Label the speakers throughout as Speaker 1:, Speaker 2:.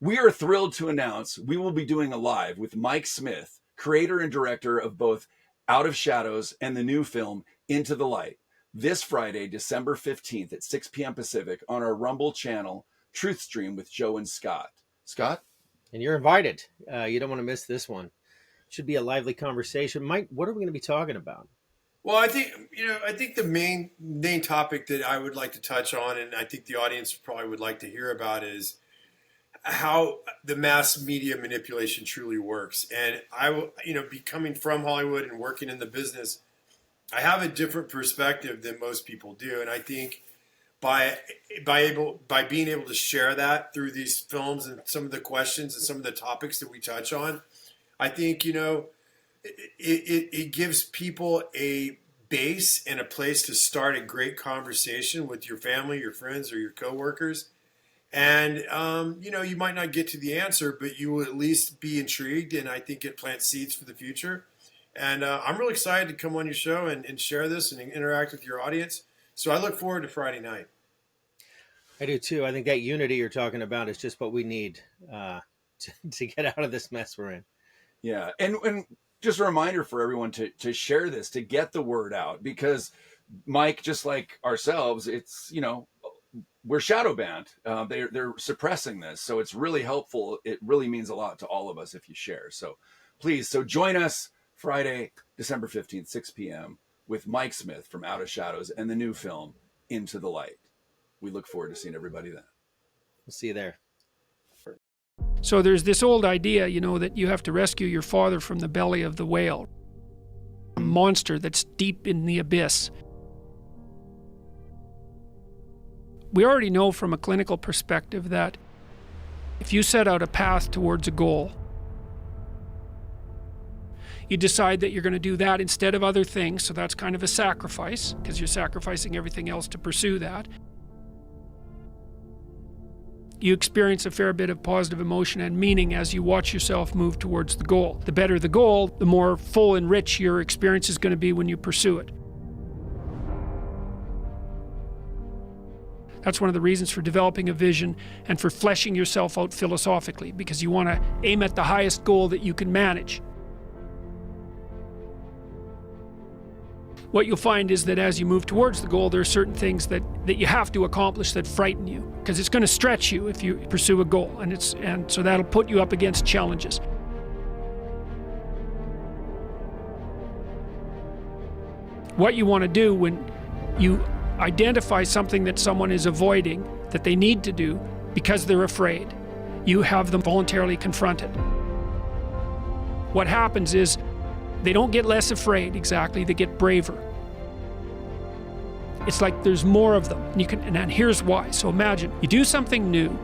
Speaker 1: We are thrilled to announce we will be doing a live with Mike Smith, creator and director of both Out of Shadows and the new film Into the Light, this Friday, December 15th at 6 p.m. Pacific on our Rumble channel, TruthStream with Joe and Scott. Scott?
Speaker 2: And you're invited. You don't want to miss this one. Should be a lively conversation. Mike, what are we going to be talking about?
Speaker 3: Well, I think the main topic that I would like to touch on, and I think the audience probably would like to hear about, is how the mass media manipulation truly works. And be coming from Hollywood and working in the business, I have a different perspective than most people do. And I think by being able to share that through these films and some of the questions and some of the topics that we touch on, I think, it gives people a base and a place to start a great conversation with your family, your friends, or your coworkers. And, you might not get to the answer, but you will at least be intrigued. And I think it plants seeds for the future. And I'm really excited to come on your show and share this and interact with your audience. So I look forward to Friday night.
Speaker 2: I do too. I think that unity you're talking about is just what we need to get out of this mess we're in.
Speaker 1: Yeah. And just a reminder for everyone to share this, to get the word out, because Mike, just like ourselves, it's, we're shadow banned. They're suppressing this. So it's really helpful. It really means a lot to all of us if you share. So please, join us Friday, December 15th, 6 p.m. with Mike Smith from Out of Shadows and the new film Into the Light. We look forward to seeing everybody then.
Speaker 2: We'll see you there.
Speaker 4: So there's this old idea, that you have to rescue your father from the belly of the whale, a monster that's deep in the abyss. We already know from a clinical perspective that if you set out a path towards a goal, you decide that you're going to do that instead of other things, so that's kind of a sacrifice, because you're sacrificing everything else to pursue that. You experience a fair bit of positive emotion and meaning as you watch yourself move towards the goal. The better the goal, the more full and rich your experience is going to be when you pursue it. That's one of the reasons for developing a vision and for fleshing yourself out philosophically, because you want to aim at the highest goal that you can manage. What you'll find is that as you move towards the goal, there are certain things that you have to accomplish that frighten you, because it's going to stretch you if you pursue a goal, and so that'll put you up against challenges. What you want to do when you identify something that someone is avoiding that they need to do because they're afraid, you have them voluntarily confront it. What happens is they don't get less afraid, exactly, they get braver. It's like there's more of them, and here's why. So imagine you do something new,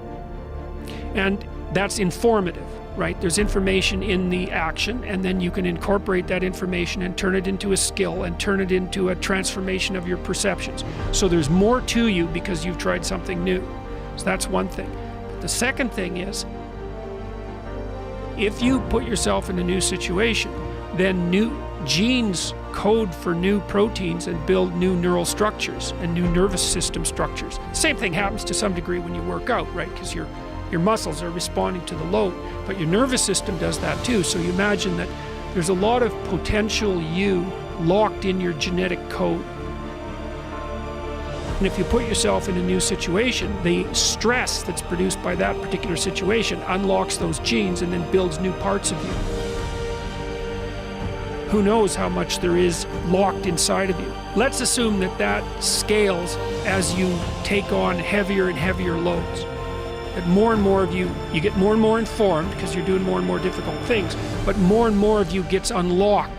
Speaker 4: and that's informative, right? There's information in the action, and then you can incorporate that information and turn it into a skill and turn it into a transformation of your perceptions. So there's more to you because you've tried something new. So that's one thing. But the second thing is, if you put yourself in a new situation, then new genes code for new proteins and build new neural structures and new nervous system structures. Same thing happens to some degree when you work out, right? Because your muscles are responding to the load, but your nervous system does that too. So you imagine that there's a lot of potential you locked in your genetic code. And if you put yourself in a new situation, the stress that's produced by that particular situation unlocks those genes and then builds new parts of you. Who knows how much there is locked inside of you. Let's assume that scales as you take on heavier and heavier loads. That more and more of you get more and more informed because you're doing more and more difficult things, but more and more of you gets unlocked.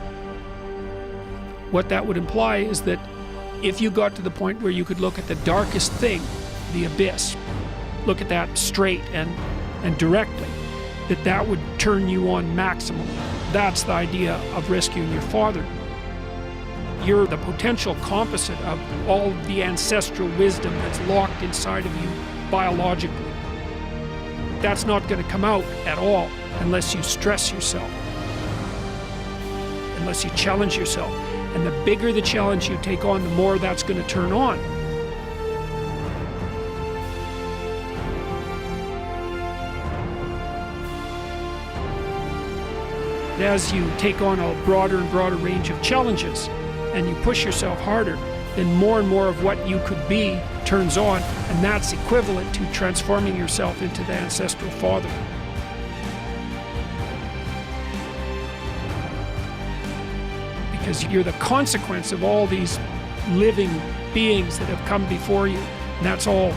Speaker 4: What that would imply is that if you got to the point where you could look at the darkest thing, the abyss, look at that straight and directly, that would turn you on maximum. That's the idea of rescuing your father. You're the potential composite of all the ancestral wisdom that's locked inside of you biologically. That's not going to come out at all unless you stress yourself, unless you challenge yourself. And the bigger the challenge you take on, the more that's going to turn on. And as you take on a broader and broader range of challenges and you push yourself harder, then more and more of what you could be turns on, and that's equivalent to transforming yourself into the ancestral father. Because you're the consequence of all these living beings that have come before you, and that's all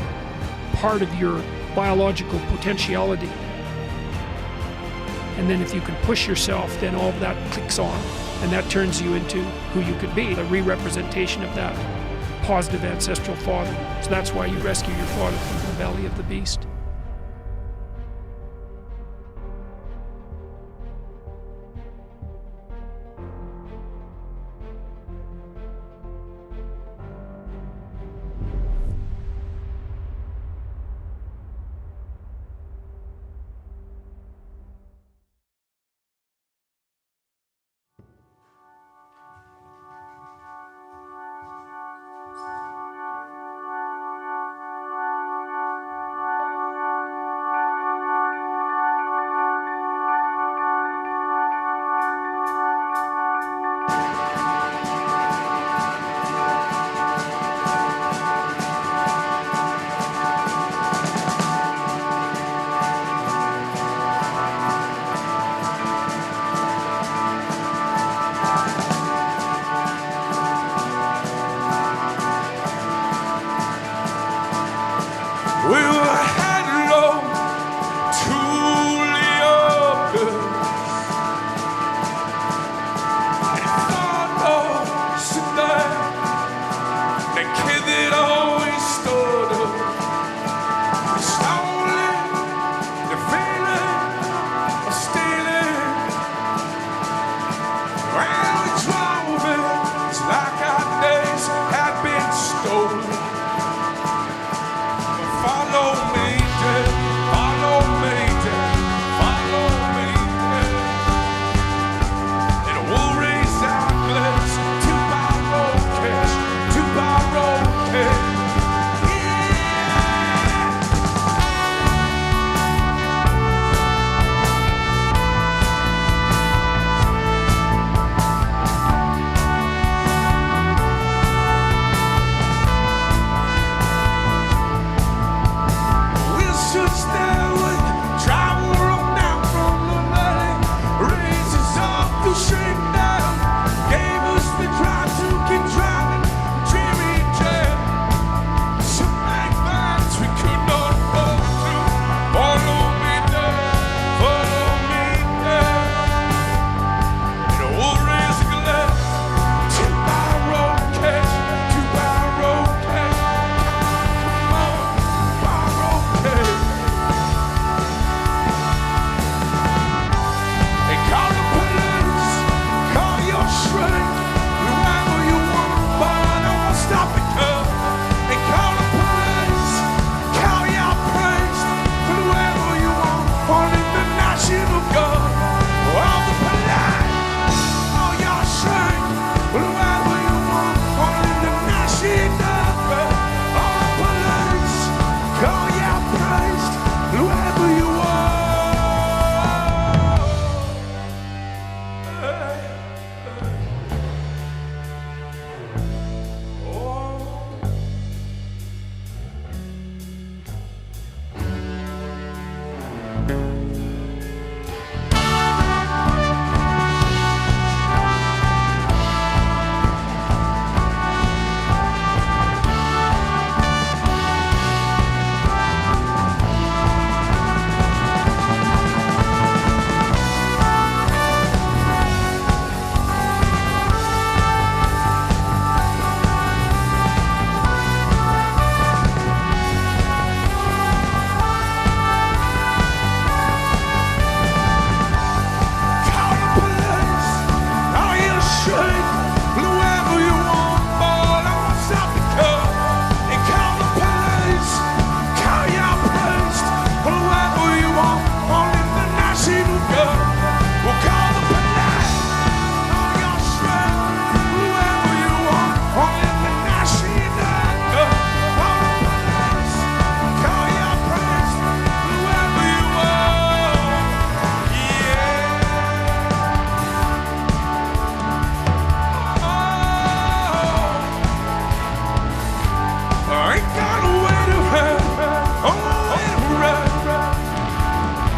Speaker 4: part of your biological potentiality. And then if you can push yourself, then all of that clicks on, and that turns you into who you could be, a re-representation of that positive ancestral father. So that's why you rescue your father from the belly of the beast.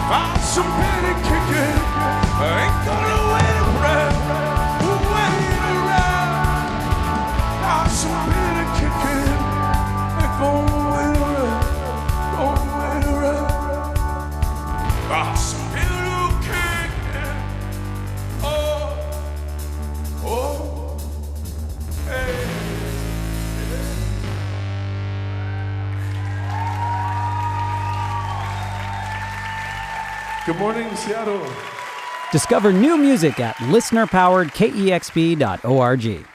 Speaker 5: Found some penny kicking. I ain't gonna wait around. Wait around. Found some penny kicking. Ain't gonna wait around. Gonna wait around. Found some penny kicking. Oh, hey. Good morning, Seattle.
Speaker 6: Discover new music at listener-powered KEXP.org.